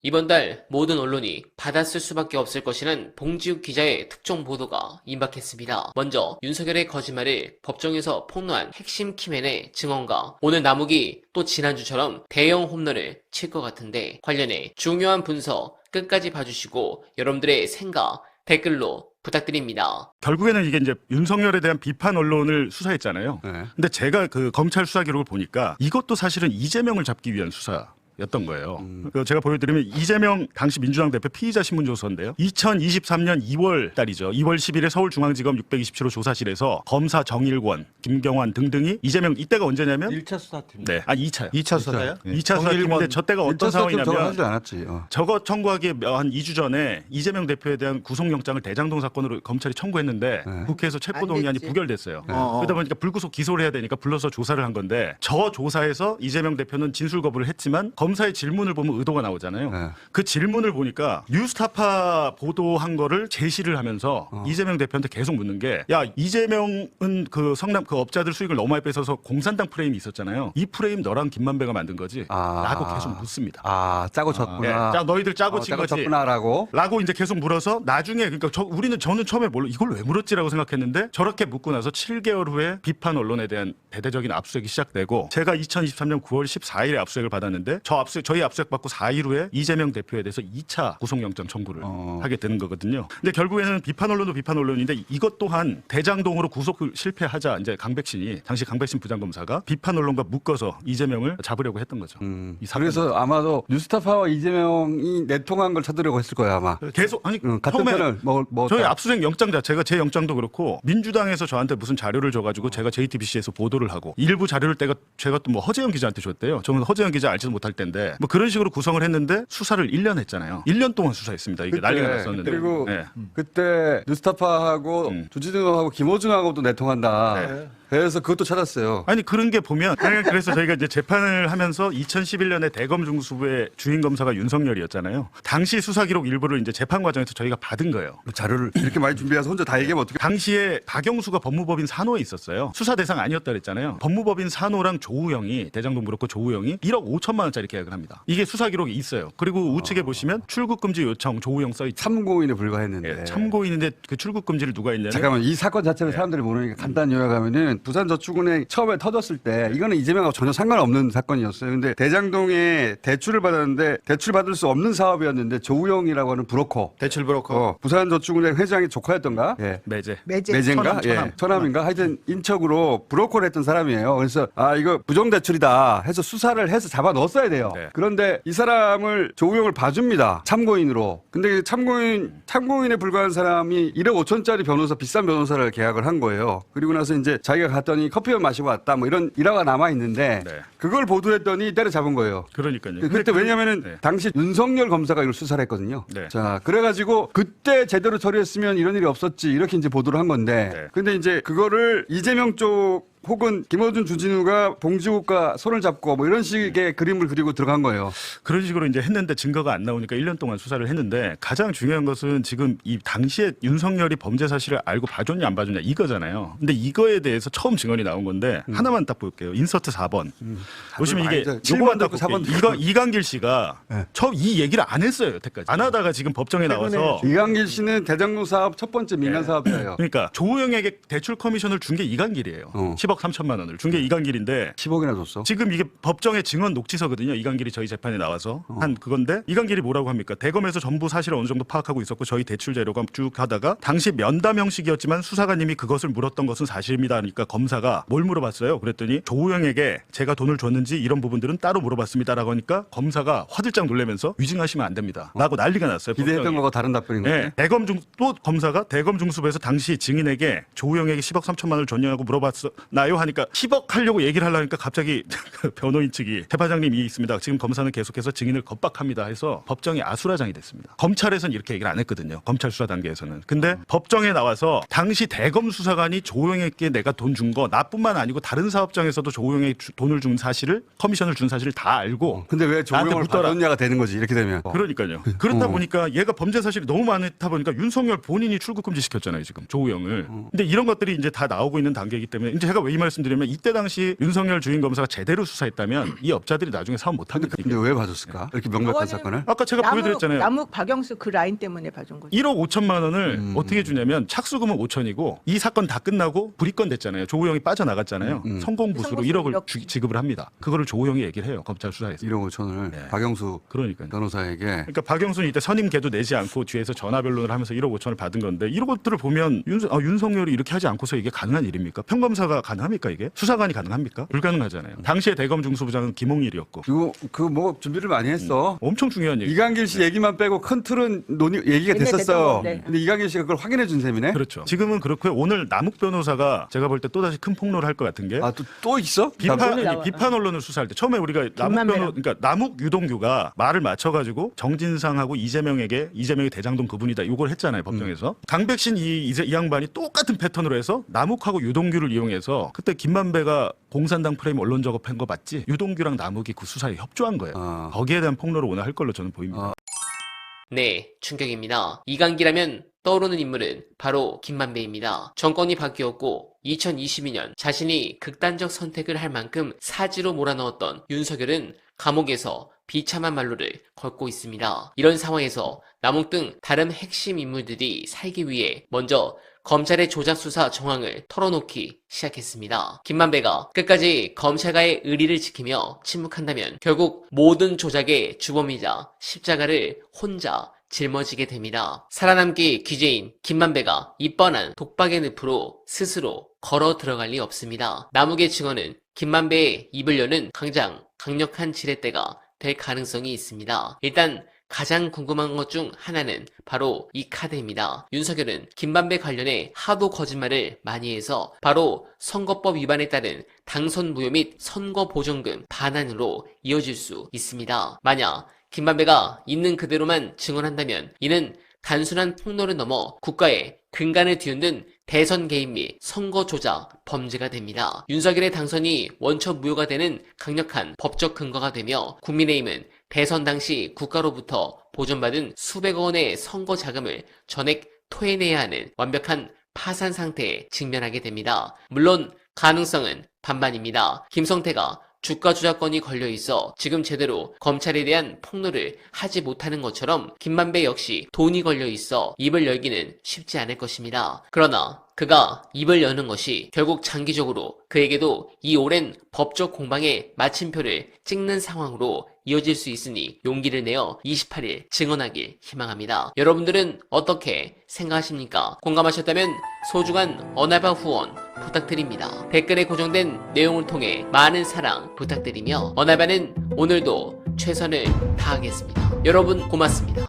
이번 달 모든 언론이 받았을 수밖에 없을 것이란 봉지욱 기자의 특종 보도가 임박했습니다. 먼저 윤석열의 거짓말을 법정에서 폭로한 핵심 키맨의 증언과 오늘 남욱이 또 지난주처럼 대형 홈런을 칠 것 같은데 관련해 중요한 분석 끝까지 봐주시고 여러분들의 생각 댓글로 부탁드립니다. 결국에는 이게 이제 윤석열에 대한 비판 언론을 수사했잖아요. 네. 근데 제가 그 검찰 수사 기록을 보니까 이것도 사실은 이재명을 잡기 위한 수사였던 거예요. 그래서 제가 보여드리면 이재명 당시 민주당 대표 피의자 신문조서인데요. 2023년 2월 달이죠. 2월 10일에 서울중앙지검 627호 조사실에서 검사 정일권, 김경환 등등이 이재명 이때가 언제냐면 1차 수사팀. 네, 2차요. 2차 수사요? 2차 수사팀인데 저 때가 어떤 상황이냐면 하지 않았지. 저거 청구하기 한 2주 전에 이재명 대표에 대한 구속영장을 대장동 사건으로 검찰이 청구했는데 네. 국회에서 체포동의안이 부결됐어요. 네. 그러다 보니까 불구속 기소를 해야 되니까 불러서 조사를 한 건데 저 조사에서 이재명 대표는 진술 거부를 했지만 검사의 질문을 보면 의도가 나오잖아요. 네. 그 질문을 보니까 뉴스타파 보도한 거를 제시를 하면서 이재명 대표한테 계속 묻는 게 야 이재명은 그 성남 그 업자들 수익을 너무 많이 뺏어서 공산당 프레임이 있었잖아요. 이 프레임 너랑 김만배가 만든 거지? 라고 계속 묻습니다. 짜고 예. 졌구나. 자 너희들 짜고 친 짜고 거지. 졌구나라고. 라고 이제 계속 물어서 나중에 그러니까 저는 처음에 몰라 이걸 왜 물었지라고 생각했는데 저렇게 묻고 나서 7개월 후에 비판 언론에 대한 대대적인 압수수색이 시작되고 제가 2023년 9월 14일에 압수수색을 받았는데 저희 압수수색 받고 4일 후에 이재명 대표에 대해서 2차 구속영장 청구를 하게 되는 거거든요. 근데 결국에는 비판 언론도 비판 언론인데 이것 또한 대장동으로 구속을 실패하자 이제 강백신이 당시 강백신 부장검사가 비판 언론과 묶어서 이재명을 잡으려고 했던 거죠. 이 사건을. 그래서 아마도 뉴스타파와 이재명이 내통한 걸 찾으려고 했을 거야 아마. 계속 아니 같은 처음에 편을 저희 압수수색 영장 자체가 제 영장도 그렇고 민주당에서 저한테 무슨 자료를 줘가지고 제가 JTBC에서 보도를 하고 일부 자료를 제가 또 뭐 허재영 기자한테 줬대요. 저는 허재영 기자 알지도 못할 텐데 뭐 그런 식으로 구성을 했는데 수사를 1년 했잖아요. 1년 동안 수사했습니다. 이게 난리가 났었는데. 그리고 네. 그때 뉴스타파하고 주진우하고 김호중하고도 내통한다. 네. 그래서 그것도 찾았어요. 아니 그런 게 보면 그래서 저희가 이제 재판을 하면서 2011년에 대검 중수부의 주인 검사가 윤석열이었잖아요. 당시 수사 기록 일부를 이제 재판 과정에서 저희가 받은 거예요. 자료를 이렇게 많이 준비해서 혼자 다 얘기하면 어떻게? 당시에 박영수가 법무법인 산호에 있었어요. 수사 대상 아니었다 그랬잖아요. 법무법인 산호랑 조우영이 대장동 브로커 조우영이 1억 5천만 원짜리 계약을 합니다. 이게 수사 기록이 있어요. 그리고 우측에 보시면 출국 금지 요청 조우영 써 있죠. 참고인에 불과했는데. 예, 참고인인데 그 출국 금지를 누가 했냐면 잠깐만 이 사건 자체를 사람들이 모르니까 간단히 요약하면은 부산저축은행 처음에 터졌을 때 이거는 이재명하고 전혀 상관없는 사건이었어요. 근데 대장동에 대출을 받았는데 대출 받을 수 없는 사업이었는데 조우영이라고 하는 브로커. 대출 브로커. 부산저축은행 회장의 조카였던가? 예. 매제인가? 처남인가? 하여튼 인척으로 브로커를 했던 사람이에요. 그래서 이거 부정대출이다 해서 수사를 해서 잡아 넣었어야 돼요. 네. 그런데 이 사람을 조우영을 봐줍니다. 참고인으로. 근데 참고인에 불과한 사람이 1억 5천짜리 변호사 비싼 변호사를 계약을 한 거예요. 그리고 나서 이제 자기가 갔더니 커피만 마시고 왔다 뭐 이런 일화가 남아 있는데 네. 그걸 보도했더니 때려잡은 거예요. 그러니까요. 그때 왜냐면은 네. 당시 윤석열 검사가 이걸 수사를 했거든요. 네. 자, 그래가지고 그때 제대로 처리했으면 이런 일이 없었지 이렇게 이제 보도를 한 건데 네. 근데 이제 그거를 이재명 쪽 혹은 김어준 주진우가 봉지욱과 손을 잡고 뭐 이런 식의 그림을 그리고 들어간 거예요. 그런 식으로 이제 했는데 증거가 안 나오니까 1년 동안 수사를 했는데 가장 중요한 것은 지금 이 당시에 윤석열이 범죄 사실을 알고 봐줬냐 안 봐줬냐 이거잖아요. 근데 이거에 대해서 처음 증언이 나온 건데 하나만 딱 볼게요. 인서트 4번. 보시면 이게 아니죠. 7번 딱 요거만 듣고 4번 볼게요. 이거 이강길 씨가 처음 이 얘기를 안 했어요. 여태까지. 안 하다가 지금 법정에 나와서 이강길 씨는 대장동 사업 첫 번째 민간 사업자예요. 그러니까 조우영에게 대출 커미션을 준 게 이강길이에요. 10억 3천만 원을 준 게 이강길인데 10억이나 줬어. 지금 이게 법정의 증언 녹취서거든요. 이강길이 저희 재판에 나와서 한 그건데 이강길이 뭐라고 합니까? 대검에서 전부 사실을 어느 정도 파악하고 있었고 저희 대출 자료가 쭉 하다가 당시 면담 형식이었지만 수사관님이 그것을 물었던 것은 사실입니다. 하니까 검사가 뭘 물어봤어요? 그랬더니 조우영에게 제가 돈을 줬는지 이런 부분들은 따로 물어봤습니다라고 하니까 검사가 화들짝 놀라면서 위증하시면 안 됩니다. 라고 난리가 났어요. 기대했던 법정에. 거가 다른 답변인 거죠. 네. 또 검사가 대검 중수부에서 당시 증인에게 조우영에게 10억 3천만 원을 줬냐고 물어봤나요? 하니까 10억 하려고 얘기를 하려니까 갑자기 변호인 측이 재판장님이 있습니다. 지금 검사는 계속해서 증인을 겁박합니다 해서 법정이 아수라장이 됐습니다. 검찰에서는 이렇게 얘기를 안 했거든요. 검찰 수사 단계에서는. 근데 법정에 나와서 당시 대검 수사관이 조우영에게 내가 돈 준 거 나뿐만 아니고 다른 사업장에서도 조우영에게 돈을 준 사실을 커미션을 준 사실을 다 알고 근데 왜 나한테 조우영을 묻더라. 받았냐가 되는 거지 이렇게 되면. 그러니까요. 그렇다 보니까 얘가 범죄 사실이 너무 많다 보니까 윤석열 본인이 출국 금지 시켰잖아요, 지금 조우영을. 근데 이런 것들이 이제 다 나오고 있는 단계이기 때문에 이제 제가 왜 이 말씀드리면 이때 당시 윤석열 주임 검사가 제대로 수사했다면 이 업자들이 나중에 사업 못하는 근데 왜 봐줬을까? 이렇게 명백한 사건을? 아까 제가 보여드렸잖아요. 남욱 박영수 그 라인 때문에 봐준 거죠. 1억 5천만 원을 어떻게 주냐면 착수금은 5천이고 이 사건 다 끝나고 불이건 됐잖아요. 조우영이 빠져나갔잖아요. 성공부수로 1억을 지급을 합니다. 그거를 조우영이 얘기를 해요. 검찰 수사에서. 1억 5천을 네. 박영수 그러니까요. 변호사에게. 그러니까 박영수는 이때 선임계도 내지 않고 뒤에서 전화 변론을 하면서 1억 5천을 받은 건데 이런 것들을 보면 윤석열이 이렇게 하지 않고서 이게 가능한 일입니까? 평검사가 가능합니까 이게? 수사관이 가능합니까? 불가능하잖아요. 당시에 대검 중수부장은 김홍일이었고 그리고 그 뭐 준비를 많이 했어. 엄청 중요한 얘기. 이강길 씨 얘기만 빼고 큰 틀은 얘기가 옛날에 됐었어요. 됐던 건데. 근데 이강길 씨가 그걸 확인해 준 셈이네. 그렇죠. 지금은 그렇고요. 오늘 남욱 변호사가 제가 볼 때 또다시 큰 폭로를 할 것 같은 게 아, 또 있어? 비판 언론을 수사할 때 처음에 우리가 그러니까 남욱 유동규가 말을 맞춰가지고 정진상하고 이재명의 대장동 그분이다 이걸 했잖아요 법정에서. 강백신 이 양반이 똑같은 패턴으로 해서 남욱하고 유동규를 이용해서 그때 김만배가 공산당 프레임 언론 작업한 거 맞지? 유동규랑 남욱이 그 수사에 협조한 거예요. 거기에 대한 폭로를 오늘 할 걸로 저는 보입니다. 네, 충격입니다. 이강기라면 떠오르는 인물은 바로 김만배입니다. 정권이 바뀌었고 2022년 자신이 극단적 선택을 할 만큼 사지로 몰아넣었던 윤석열은 감옥에서 비참한 말로를 걷고 있습니다. 이런 상황에서 남욱 등 다른 핵심 인물들이 살기 위해 먼저 검찰의 조작 수사 정황을 털어놓기 시작했습니다. 김만배가 끝까지 검찰과의 의리를 지키며 침묵한다면 결국 모든 조작의 주범이자 십자가를 혼자 짊어지게 됩니다. 살아남기 귀재인 김만배가 이 뻔한 독박의 늪으로 스스로 걸어 들어갈 리 없습니다. 남욱의 증언은 김만배의 입을 여는 강력한 지렛대가 될 가능성이 있습니다. 일단 가장 궁금한 것 중 하나는 바로 이 카드입니다. 윤석열은 김만배 관련해 하도 거짓말을 많이 해서 바로 선거법 위반에 따른 당선 무효 및 선거 보전금 반환으로 이어질 수 있습니다. 만약 김만배가 있는 그대로만 증언한다면 이는 단순한 폭로를 넘어 국가의 근간을 뒤흔든 대선 개입 및 선거 조작 범죄가 됩니다. 윤석열의 당선이 원처 무효가 되는 강력한 법적 근거가 되며 국민의힘은 대선 당시 국가로부터 보전받은 수백억 원의 선거 자금을 전액 토해내야 하는 완벽한 파산 상태에 직면하게 됩니다. 물론 가능성은 반반입니다. 김성태가 주가 조작건이 걸려있어 지금 제대로 검찰에 대한 폭로를 하지 못하는 것처럼 김만배 역시 돈이 걸려있어 입을 열기는 쉽지 않을 것입니다. 그러나 그가 입을 여는 것이 결국 장기적으로 그에게도 이 오랜 법적 공방의 마침표를 찍는 상황으로 이어질 수 있으니 용기를 내어 28일 증언하길 희망합니다. 여러분들은 어떻게 생각하십니까? 공감하셨다면 소중한 언알바 후원 부탁드립니다. 댓글에 고정된 내용을 통해 많은 사랑 부탁드리며 언알바는 오늘도 최선을 다하겠습니다. 여러분 고맙습니다.